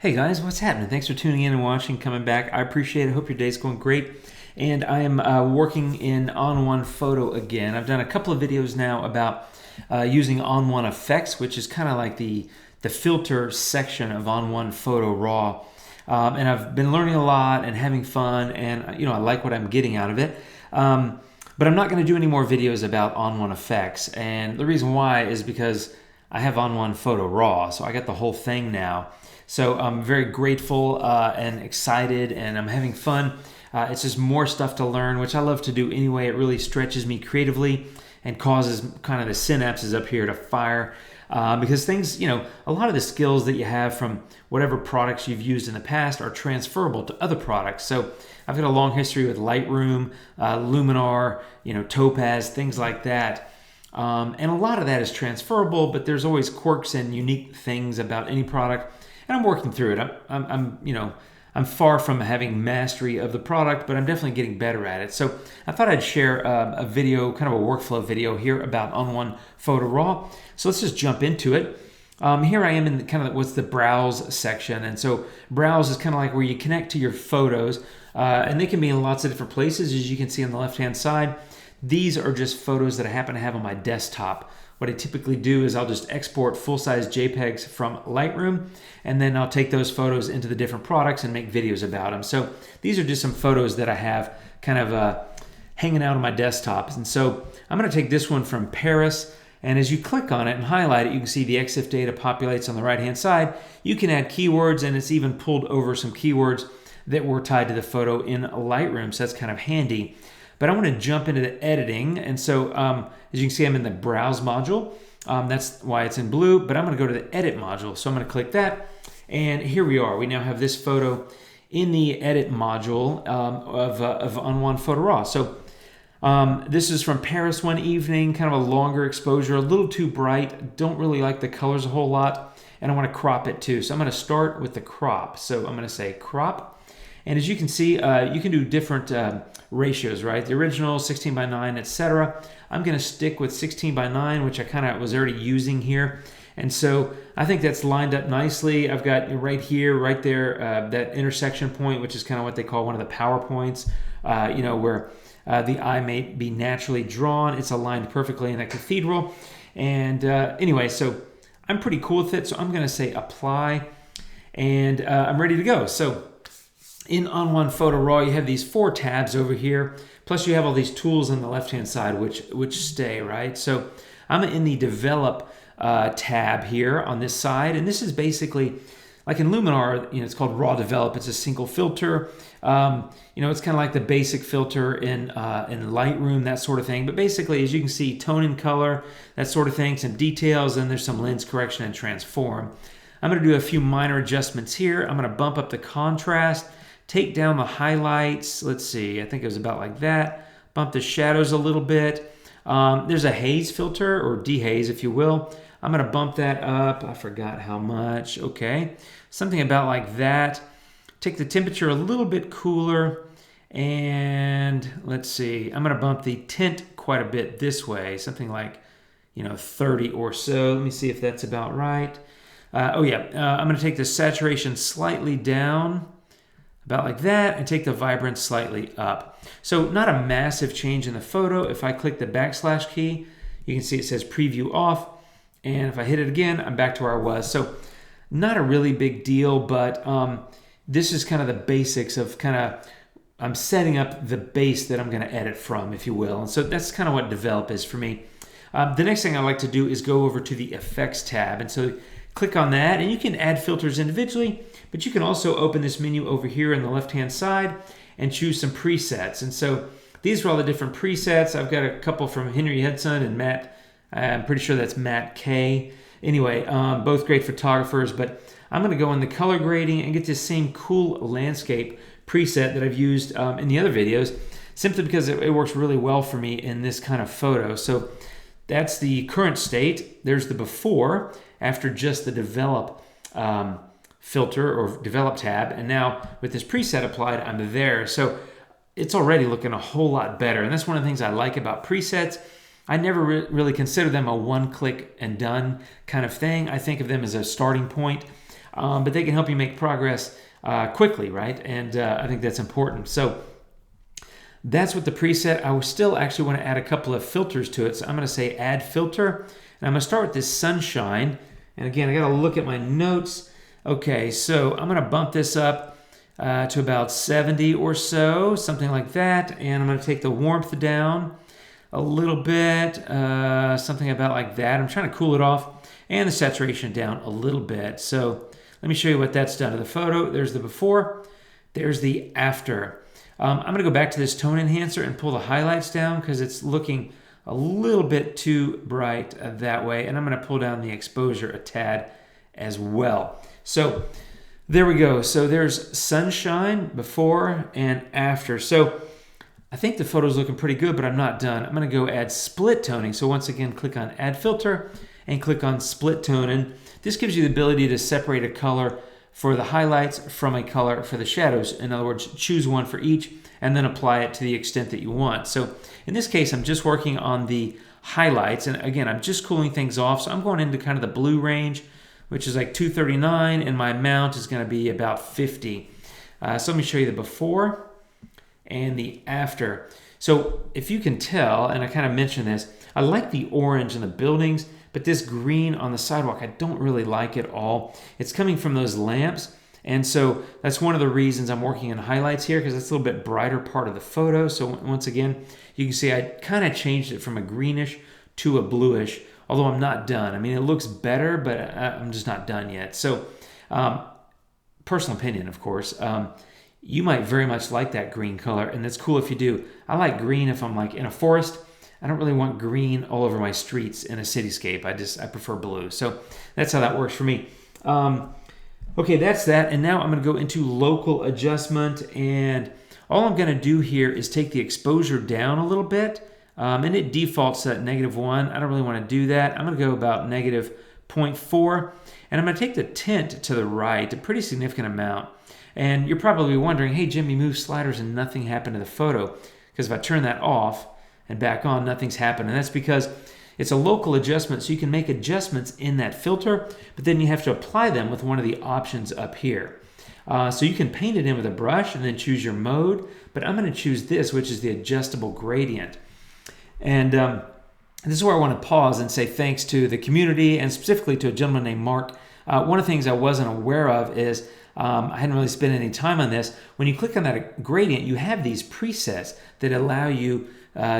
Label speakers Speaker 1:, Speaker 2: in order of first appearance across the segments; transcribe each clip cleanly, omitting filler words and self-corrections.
Speaker 1: Hey guys, what's happening? Thanks for tuning in and watching, coming back. I appreciate it. Hope your day's going great. And I am working in On1 Photo again. I've done a couple of videos now about using On1 Effects, which is kind of like the filter section of On1 Photo Raw. And I've been learning a lot and having fun, and I like what I'm getting out of it. But I'm not going to do any more videos about On1 Effects, and the reason why is because I have On1 Photo Raw, so I got the whole thing now. So I'm very grateful and excited, and I'm having fun. It's just more stuff to learn, which I love to do anyway. It really stretches me creatively and causes kind of the synapses up here to fire. Because things, a lot of the skills that you have from whatever products you've used in the past are transferable to other products. So I've got a long history with Lightroom, Luminar, Topaz, things like that. And a lot of that is transferable, but there's always quirks and unique things about any product. And I'm working through it. I'm far from having mastery of the product, but I'm definitely getting better at it. So I thought I'd share a video, kind of a workflow video here about On1 Photo Raw. So let's just jump into it. Here I am in kind of what's the browse section. And so browse is kind of like where you connect to your photos. And they can be in lots of different places, as you can see on the left-hand side. These are just photos that I happen to have on my desktop. What I typically do is I'll just export full-size JPEGs from Lightroom, and then I'll take those photos into the different products and make videos about them. So these are just some photos that I have kind of hanging out on my desktop. And so I'm going to take this one from Paris, and as you click on it and highlight it, you can see the EXIF data populates on the right-hand side. You can add keywords, and it's even pulled over some keywords that were tied to the photo in Lightroom, so that's kind of handy. But I want to jump into the editing, and so as you can see, I'm in the Browse module. That's why it's in blue, but I'm going to go to the Edit module. So I'm going to click that, and here we are. We now have this photo in the Edit module of On1 Photo Raw. So this is from Paris one evening, kind of a longer exposure, a little too bright. Don't really like the colors a whole lot, and I want to crop it too. So I'm going to start with the crop. So I'm going to say crop. And as you can see, you can do different ratios, right? The original, 16 by 9, etc. I'm going to stick with 16 by 9, which I kind of was already using here. And so I think that's lined up nicely. I've got right here, right there, that intersection point, which is kind of what they call one of the power points, where the eye may be naturally drawn. It's aligned perfectly in that cathedral. And anyway, so I'm pretty cool with it. So I'm going to say apply, and I'm ready to go. So in On1 Photo Raw, you have these 4 tabs over here, plus you have all these tools on the left-hand side, which stay, right? So I'm in the Develop tab here on this side, and this is basically, like in Luminar, it's called Raw Develop. It's a single filter. It's kind of like the basic filter in Lightroom, that sort of thing. But basically, as you can see, tone and color, that sort of thing, some details, and there's some lens correction and transform. I'm going to do a few minor adjustments here. I'm going to bump up the contrast, take down the highlights. Let's see, I think it was about like that. Bump the shadows a little bit. There's a haze filter, or dehaze if you will. I'm going to bump that up. I forgot how much. Okay, something about like that. Take the temperature a little bit cooler. And let's see, I'm going to bump the tint quite a bit this way. Something like, 30 or so. Let me see if that's about right. I'm going to take the saturation slightly down, about like that, and take the vibrance slightly up. So not a massive change in the photo. If I click the backslash key, you can see it says preview off. And if I hit it again, I'm back to where I was. So not a really big deal, but this is kind of the basics of I'm setting up the base that I'm going to edit from, if you will. And so that's kind of what Develop is for me. The next thing I like to do is go over to the Effects tab. And so click on that, and you can add filters individually, but you can also open this menu over here on the left-hand side and choose some presets. And so these are all the different presets. I've got a couple from Henry Hudson and Matt. I'm pretty sure that's Matt K. Anyway, both great photographers, but I'm going to go in the color grading and get this same cool landscape preset that I've used in the other videos, simply because it works really well for me in this kind of photo. So that's the current state. There's the before, after just the Develop filter or Develop tab. And now with this preset applied, I'm there. So it's already looking a whole lot better. And that's one of the things I like about presets. I never really consider them a one-click and done kind of thing. I think of them as a starting point. but they can help you make progress quickly, right? And I think that's important. So that's what the preset. I still actually want to add a couple of filters to it. So I'm going to say add filter. And I'm going to start with this sunshine. And again, I got to look at my notes. Okay, so I'm going to bump this up to about 70 or so, something like that. And I'm going to take the warmth down a little bit, something about like that. I'm trying to cool it off. And the saturation down a little bit. So let me show you what that's done to the photo. There's the before. There's the after. I'm going to go back to this tone enhancer and pull the highlights down because it's looking a little bit too bright that way. And I'm going to pull down the exposure a tad as well. So there we go. So there's sunshine before and after. So I think the photo's looking pretty good, but I'm not done. I'm going to go add split toning. So once again, click on add filter and click on split toning. This gives you the ability to separate a color for the highlights from a color for the shadows. In other words, choose one for each and then apply it to the extent that you want. So in this case, I'm just working on the highlights. And again, I'm just cooling things off. So I'm going into kind of the blue range, which is like 239, and my amount is going to be about 50. So let me show you the before and the after. So if you can tell, and I kind of mentioned this, I like the orange in the buildings, but this green on the sidewalk, I don't really like at all. It's coming from those lamps. And so that's one of the reasons I'm working on highlights here, because it's a little bit brighter part of the photo. So once again, you can see I kind of changed it from a greenish to a bluish, although I'm not done. I mean, it looks better, but I'm just not done yet. So personal opinion, of course. You might very much like that green color, and that's cool if you do. I like green if I'm like in a forest. I don't really want green all over my streets in a cityscape. I prefer blue. So that's how that works for me. Okay, that's that. And now I'm going to go into local adjustment. And all I'm going to do here is take the exposure down a little bit. And it defaults at -1. I don't really want to do that. I'm going to go about -0.4. And I'm going to take the tint to the right, a pretty significant amount. And you're probably wondering, hey, Jim, you moved sliders and nothing happened to the photo. Because if I turn that off and back on, nothing's happened. And that's because it's a local adjustment, so you can make adjustments in that filter, but then you have to apply them with one of the options up here. So you can paint it in with a brush and then choose your mode, but I'm going to choose this, which is the adjustable gradient. And this is where I want to pause and say thanks to the community and specifically to a gentleman named Mark. One of the things I wasn't aware of is I hadn't really spent any time on this. When you click on that gradient, you have these presets that allow you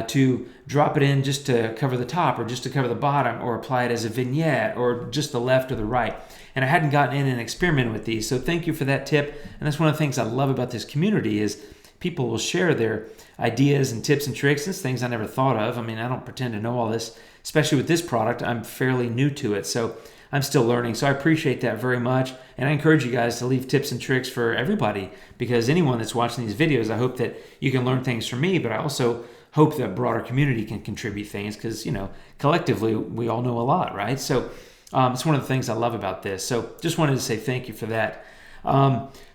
Speaker 1: to drop it in just to cover the top or just to cover the bottom, or apply it as a vignette or just the left or the right. And I hadn't gotten in and experimented with these, so thank you for that tip. And that's one of the things I love about this community is people will share their ideas and tips and tricks. It's things I never thought of. I mean, I don't pretend to know all this, especially with this product. I'm fairly new to it, so I'm still learning. So I appreciate that very much. And I encourage you guys to leave tips and tricks for everybody, because anyone that's watching these videos, I hope that you can learn things from me, but I also hope that broader community can contribute things, because, you know, collectively we all know a lot, right? So it's one of the things I love about this. So just wanted to say thank you for that.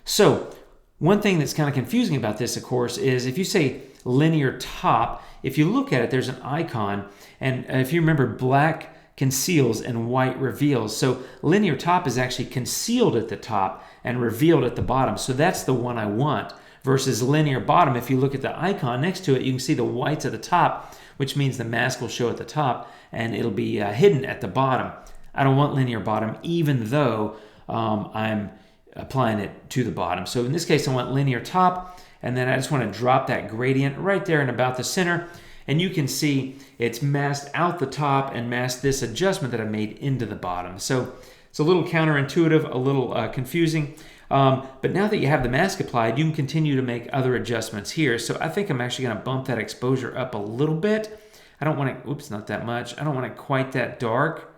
Speaker 1: So one thing that's kind of confusing about this, of course, is if you say linear top, if you look at it, there's an icon. And if you remember, black conceals and white reveals. So linear top is actually concealed at the top and revealed at the bottom. So that's the one I want. Versus linear bottom, if you look at the icon next to it, you can see the whites at the top, which means the mask will show at the top and it'll be hidden at the bottom. I don't want linear bottom, even though I'm applying it to the bottom. So in this case, I want linear top, and then I just want to drop that gradient right there in about the center. And you can see it's masked out the top and masked this adjustment that I made into the bottom. So it's a little counterintuitive, a little confusing. But now that you have the mask applied, you can continue to make other adjustments here. So I think I'm actually going to bump that exposure up a little bit. I don't want to, oops, not that much. I don't want it quite that dark.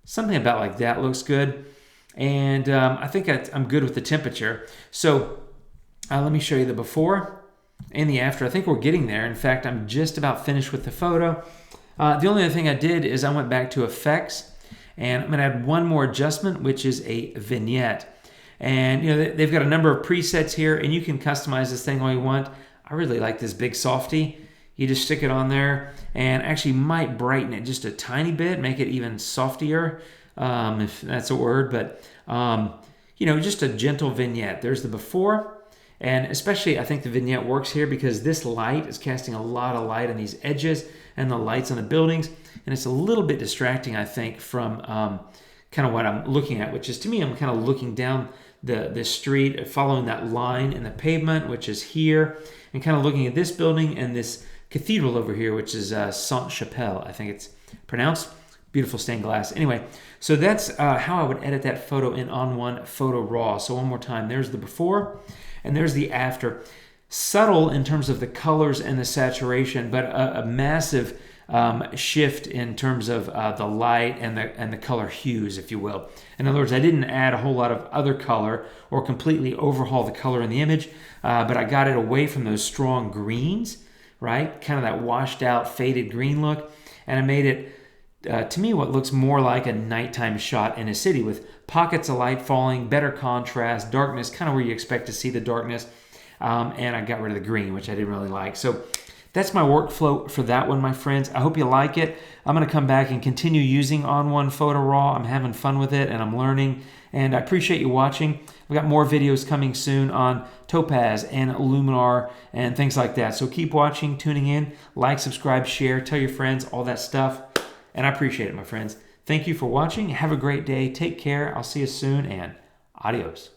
Speaker 1: Something about like that looks good. And I think I'm good with the temperature. So let me show you the before and the after. I think we're getting there. In fact, I'm just about finished with the photo. The only other thing I did is I went back to effects, and I'm going to add one more adjustment, which is a vignette. And you know, they've got a number of presets here, and you can customize this thing all you want. I really like this big softy. You just stick it on there, and actually might brighten it just a tiny bit, make it even softier, if that's a word. But just a gentle vignette. There's the before, and especially I think the vignette works here because this light is casting a lot of light on these edges and the lights on the buildings, and it's a little bit distracting, I think, from kind of what I'm looking at, which is, to me, I'm kind of looking down the street, following that line in the pavement, which is here, and kind of looking at this building and this cathedral over here, which is Sainte-Chapelle, I think it's pronounced. Beautiful stained glass. Anyway, so that's how I would edit that photo in On1 Photo Raw. So one more time, there's the before and there's the after. Subtle in terms of the colors and the saturation, but a massive shift in terms of the light and the color hues, if you will. In other words, I didn't add a whole lot of other color or completely overhaul the color in the image, but I got it away from those strong greens, right? Kind of that washed out, faded green look, and I made it to me what looks more like a nighttime shot in a city with pockets of light falling, better contrast, darkness, kind of where you expect to see the darkness, and I got rid of the green, which I didn't really like. So that's my workflow for that one, my friends. I hope you like it. I'm going to come back and continue using On1 Photo Raw. I'm having fun with it and I'm learning, and I appreciate you watching. We've got more videos coming soon on Topaz and Luminar and things like that. So keep watching, tuning in, like, subscribe, share, tell your friends, all that stuff. And I appreciate it, my friends. Thank you for watching. Have a great day. Take care. I'll see you soon, and adios.